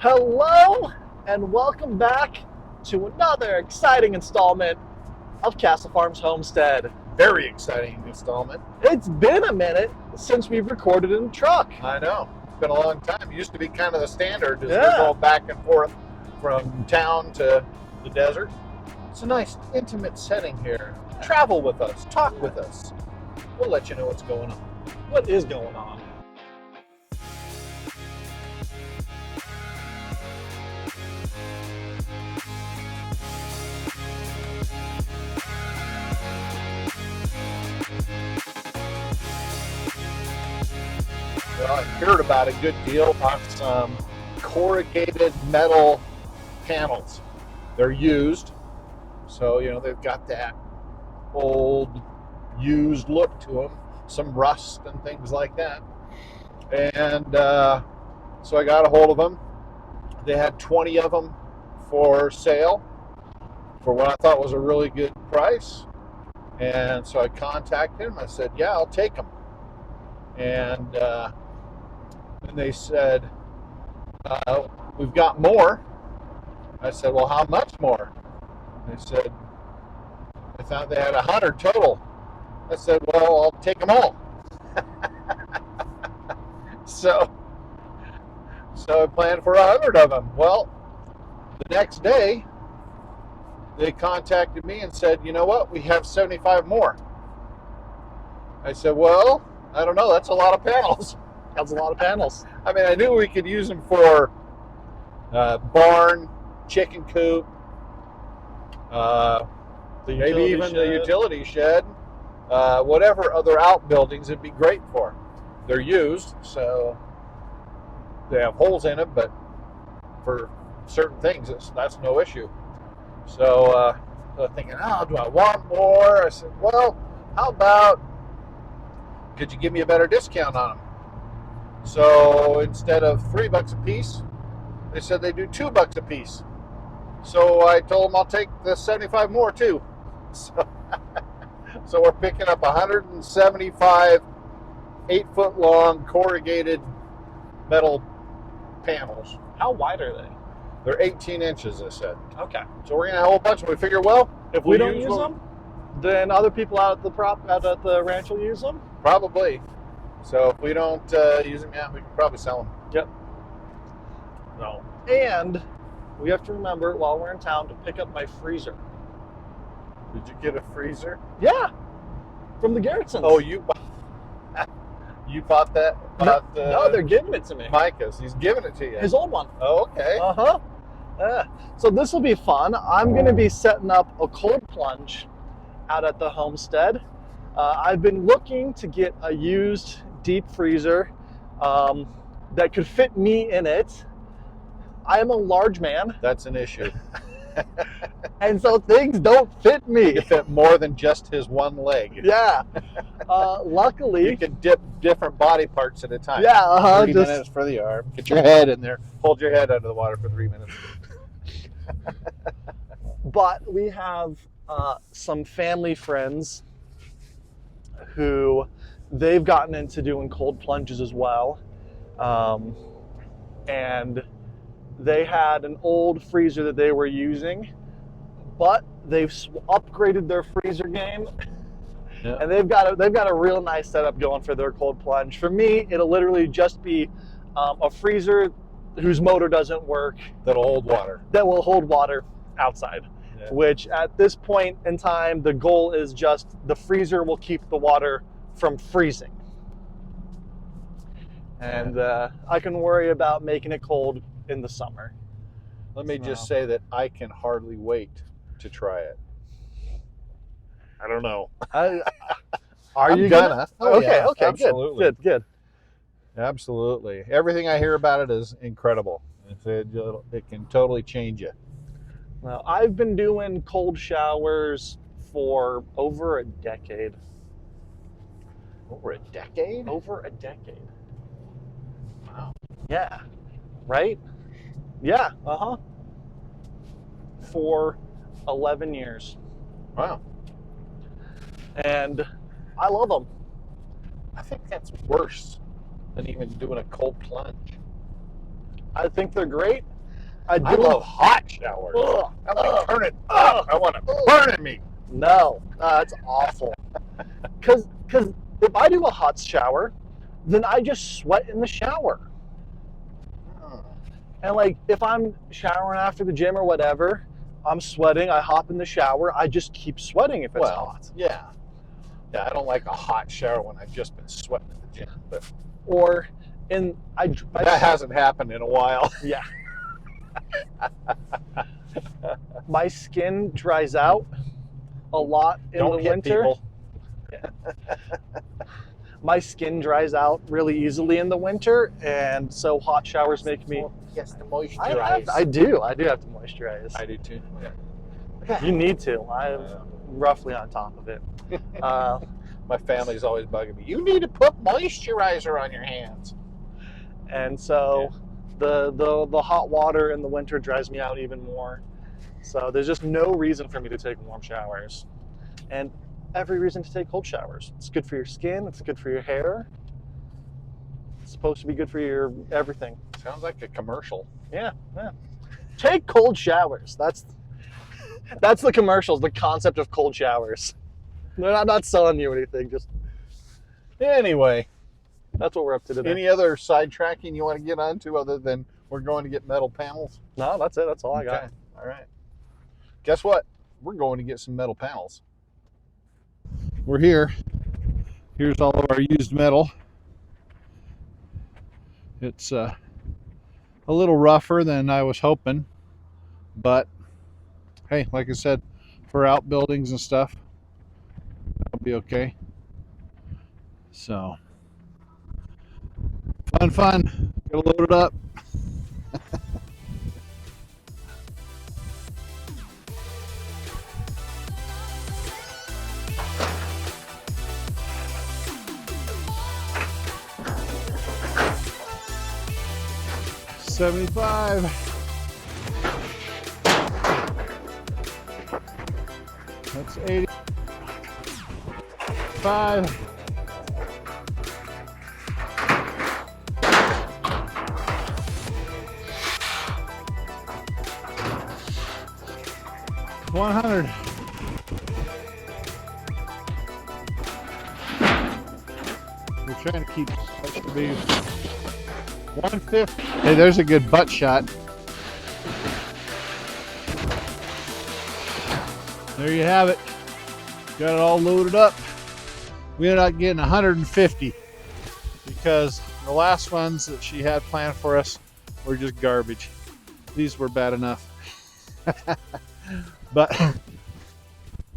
Hello and welcome back to another exciting installment of Castle Farms Homestead. Very exciting installment. It's been a minute since we've recorded in the truck. I know. It's been a long time. It used to be kind of the standard as Yeah. we're going back and forth from town to the desert. It's a nice, intimate setting here. Travel with us. Talk with us. We'll let you know what's going on. What is going on? Well, I heard about a good deal on some corrugated metal panels. They're used, so they've got that old, used look to them, some rust and things like that. And so I got a hold of them. They had 20 of them for sale for what I thought was a really good price. And so I contacted him. I said, yeah, I'll take them. And they said, we've got more. I said, well, how much more? They said, I thought they had 100 total. I said, well, I'll take them all. So I planned for 100 of them. Well, the next day, they contacted me and said, you know what, we have 75 more. I said, well, I don't know, that's a lot of panels. That's a lot of panels. I mean, I knew we could use them for barn, chicken coop, maybe even the utility shed, whatever other outbuildings it'd be great for. They're used, so they have holes in them, but for certain things, that's no issue. So I'm thinking, do I want more? I said, well, how about, could you give me a better discount on them? So instead of $3 a piece, they said they do $2 a piece. So I told them I'll take the 75 more too. So we're picking up 175 8-foot long corrugated metal panels. How wide are they? They're 18 inches, I said. Okay. So we're gonna have a whole bunch, and we figure, well, if We don't use them, then other people out at the ranch will use them? Probably. So if we don't use them yet, we can probably sell them. Yep. No. And we have to remember while we're in town to pick up my freezer. Did you get a freezer? Yeah. From the Garrettsons. Oh, you bought that? No, they're giving it to me. Micah's. He's giving it to you. His old one. Oh, okay. Uh-huh. So this will be fun. I'm going to be setting up a cold plunge out at the homestead. I've been looking to get a used deep freezer that could fit me in it. I am a large man. That's an issue. And so things don't fit me. You fit more than just his one leg. Yeah. Luckily. You can dip different body parts at a time. Yeah. 3 minutes for the arm. Get your head in there. Hold your head under the water for 3 minutes. But we have some family friends who they've gotten into doing cold plunges as well. And they had an old freezer that they were using, but they've upgraded their freezer game. Yeah. And they've got a real nice setup going for their cold plunge. For me, it'll literally just be a freezer whose motor doesn't work. That'll hold water. That will hold water outside. Yeah. Which at this point in time, the goal is just the freezer will keep the water from freezing. And I can worry about making it cold in the summer. Let me just say that I can hardly wait to try it. I don't know. Are you gonna? Oh, okay, yeah, okay, absolutely. Good. Absolutely. Everything I hear about it is incredible. It can totally change you. Well, I've been doing cold showers for over a decade. Over a decade? Over a decade. Wow. Yeah. Right? Yeah. Uh-huh. For 11 years. Wow. And I love them. I think that's worse than even doing a cold plunge. I think they're great. I love hot showers. I like turn it up. I want it burning me. No, that's awful. Because if I do a hot shower, then I just sweat in the shower. And like if I'm showering after the gym or whatever, I'm sweating, I hop in the shower, I just keep sweating if it's hot. Yeah. Yeah, I don't like a hot shower when I've just been sweating at the gym. But that hasn't happened in a while. Yeah. My skin dries out a lot in the winter. People. My skin dries out really easily in the winter, and so hot showers make me. Yes, to moisturize. I do have to moisturize. I do too. Yeah. You need to. I'm roughly on top of it. My family's always bugging me. You need to put moisturizer on your hands. And so the hot water in the winter dries me out even more. So there's just no reason for me to take warm showers. And every reason to take cold showers. It's good for your skin, it's good for your hair. It's supposed to be good for your everything. Sounds like a commercial. Yeah. Take cold showers. That's the commercials, the concept of cold showers. I'm not selling you anything, just anyway. That's what we're up to today. Any other sidetracking you want to get onto other than we're going to get metal panels? No, that's it. That's all I got. All right. Guess what? We're going to get some metal panels. We're here. Here's all of our used metal. It's a little rougher than I was hoping, but hey, like I said, for outbuildings and stuff, it'll be okay. So fun. Gotta load it up. $75. That's $85. $100. We're trying to keep that to be $150. Hey, there's a good butt shot. There you have it. Got it all loaded up. We ended up getting 150 because the last ones that she had planned for us were just garbage. These were bad enough. But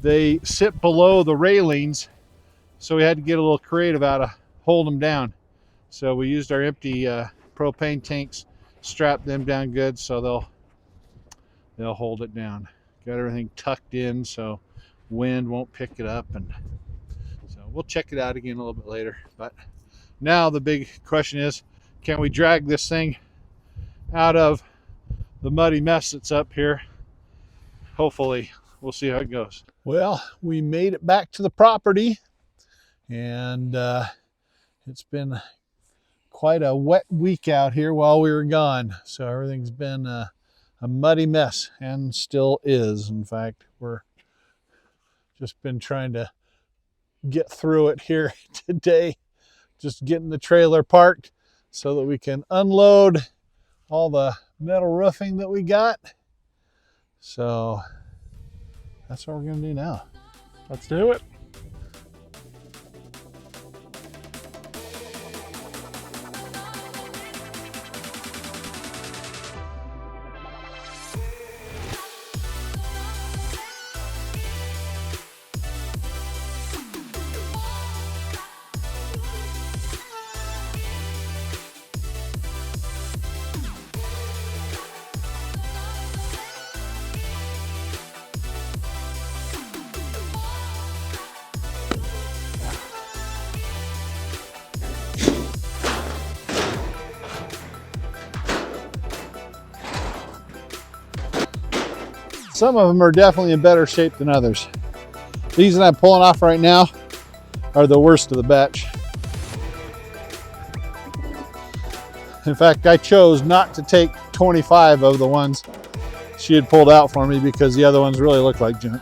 they sit below the railings, so we had to get a little creative how to hold them down. So we used our empty propane tanks, strapped them down good so they'll hold it down. Got everything tucked in so wind won't pick it up, and so we'll check it out again a little bit later. But now the big question is, can we drag this thing out of the muddy mess that's up here? Hopefully. We'll see how it goes. Well, we made it back to the property, and it's been quite a wet week out here while we were gone. So everything's been a muddy mess, and still is. In fact, we're just been trying to get through it here today, just getting the trailer parked so that we can unload all the metal roofing that we got. So that's what we're going to do now. Let's do it. Some of them are definitely in better shape than others. These that I'm pulling off right now are the worst of the batch. In fact, I chose not to take 25 of the ones she had pulled out for me because the other ones really look like junk.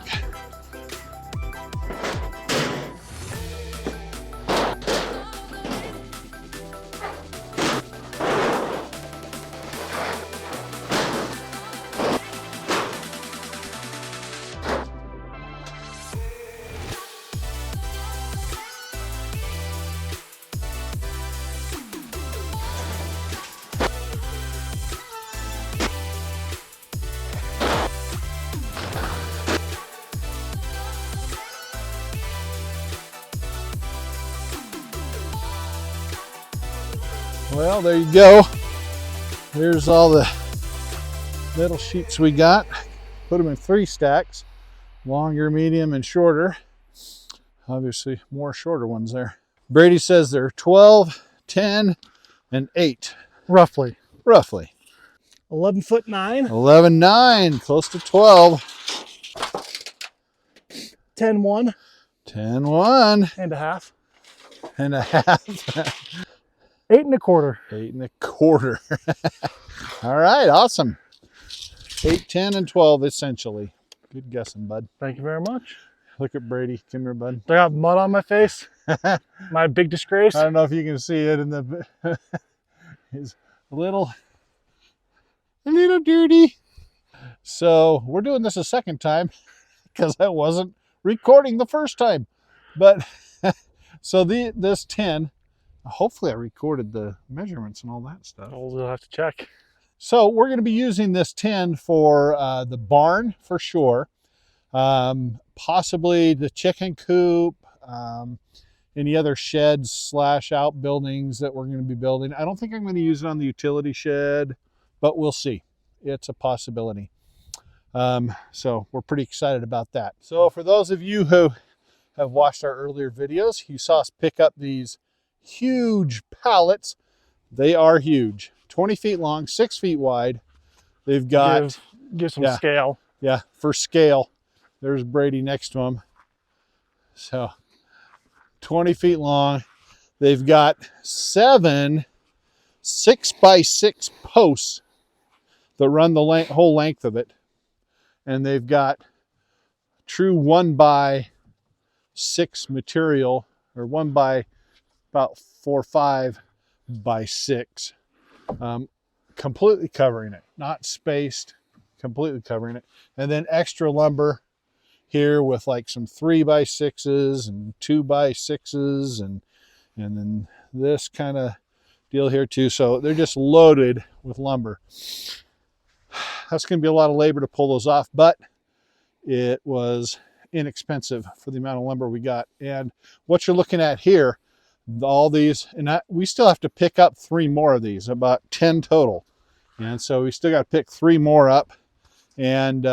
Well, there you go. Here's all the metal sheets we got. Put them in 3 stacks, longer, medium, and shorter. Obviously, more shorter ones there. Brady says they're 12, 10, and 8. Roughly. Roughly. 11'9". 11.9, close to 12. 10'1". 10.1. And a half. And a half. 8 1/4. 8 1/4. All right, awesome. 8, 10, and 12 essentially. Good guessing, bud. Thank you very much. Look at Brady. Come here, bud. I got mud on my face. My big disgrace. I don't know if you can see it in the. He's a little dirty. So we're doing this a second time because I wasn't recording the first time. But so this 10. Hopefully I recorded the measurements and all that stuff. We'll have to check. So we're going to be using this 10 for the barn for sure. Possibly the chicken coop, any other sheds / outbuildings that we're going to be building. I don't think I'm going to use it on the utility shed, but we'll see. It's a possibility. So we're pretty excited about that. So for those of you who have watched our earlier videos, you saw us pick up these huge pallets. They are huge. 20 feet long, 6 feet wide. They've got... Give some scale. Yeah, for scale. There's Brady next to him. So 20 feet long. They've got 7 6x6 posts that run the whole length of it. And they've got true 1x6 material, or 1 by about 4 or 5 by 6, completely covering it, not spaced, completely covering it. And then extra lumber here with like some 3x6s and 2x6s and then this kind of deal here too. So they're just loaded with lumber. That's going to be a lot of labor to pull those off, but it was inexpensive for the amount of lumber we got. And what you're looking at here, all these, and we still have to pick up 3 more of these, about 10 total. And so we still got to pick 3 more up. And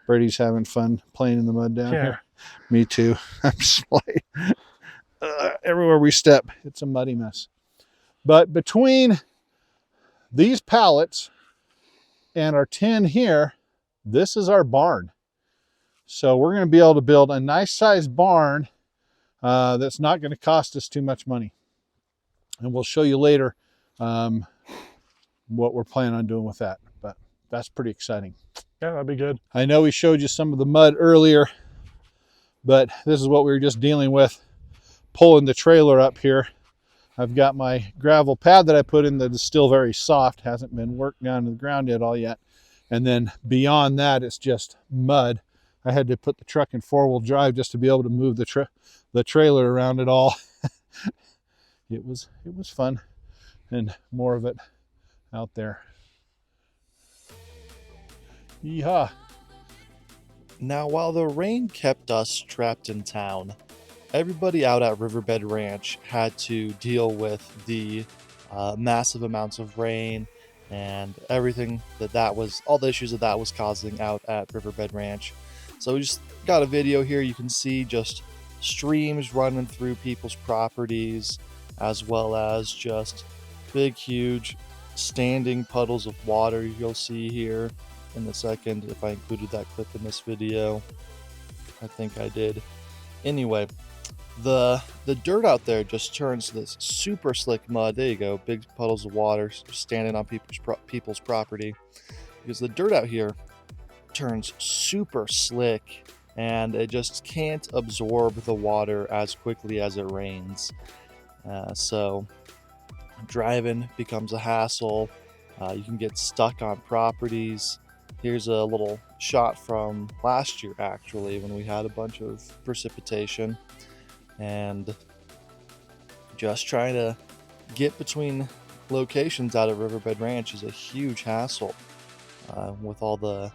Brady's having fun playing in the mud down here. Me too. I'm sliding. Everywhere we step, it's a muddy mess. But between these pallets and our 10 here, this is our barn. So we're going to be able to build a nice sized barn that's not going to cost us too much money. And we'll show you later what we're planning on doing with that. But that's pretty exciting. Yeah, that'd be good. I know we showed you some of the mud earlier, but this is what we were just dealing with pulling the trailer up here. I've got my gravel pad that I put in that is still very soft, hasn't been worked down to the ground at all yet. And then beyond that, it's just mud. I had to put the truck in 4-wheel drive just to be able to move the trailer around it all. It was fun, and more of it out there. Yeehaw. Now, while the rain kept us trapped in town, everybody out at Riverbed Ranch had to deal with the massive amounts of rain and everything that was, all the issues that was causing out at Riverbed Ranch. So we just got a video here. You can see just streams running through people's properties, as well as just big, huge standing puddles of water you'll see here in a second, if I included that clip in this video. I think I did. Anyway, the dirt out there just turns to this super slick mud. There you go, big puddles of water standing on people's property, because the dirt out here turns super slick and it just can't absorb the water as quickly as it rains. So driving becomes a hassle. You can get stuck on properties. Here's a little shot from last year, actually, when we had a bunch of precipitation, and just trying to get between locations out at Riverbed Ranch is a huge hassle with all the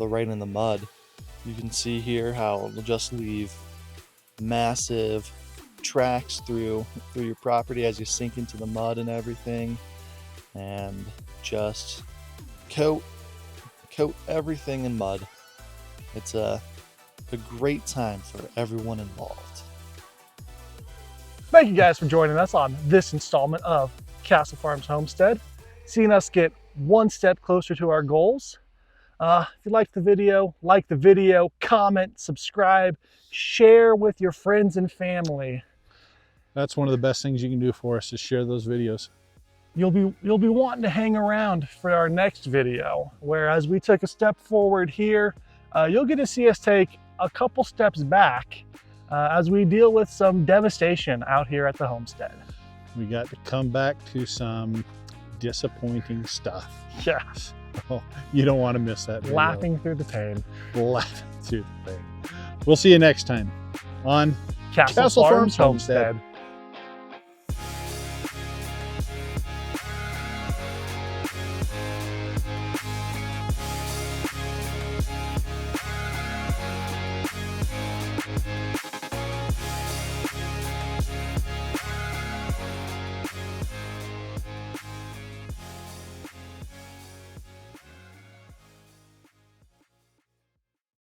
rain and the mud. You can see here how it'll just leave massive tracks through your property as you sink into the mud and everything, and just coat everything in mud. It's a great time for everyone involved. Thank you guys for joining us on this installment of Castle Farms Homestead, seeing us get one step closer to our goals. If you liked the video, comment, subscribe, share with your friends and family. That's one of the best things you can do for us, is share those videos. You'll be wanting to hang around for our next video, where as we took a step forward here, you'll get to see us take a couple steps back as we deal with some devastation out here at the homestead. We got to come back to some disappointing stuff. Yeah. Oh, you don't want to miss that video. Laughing through the pain. Laughing through the pain. We'll see you next time on Castle Farms Homestead.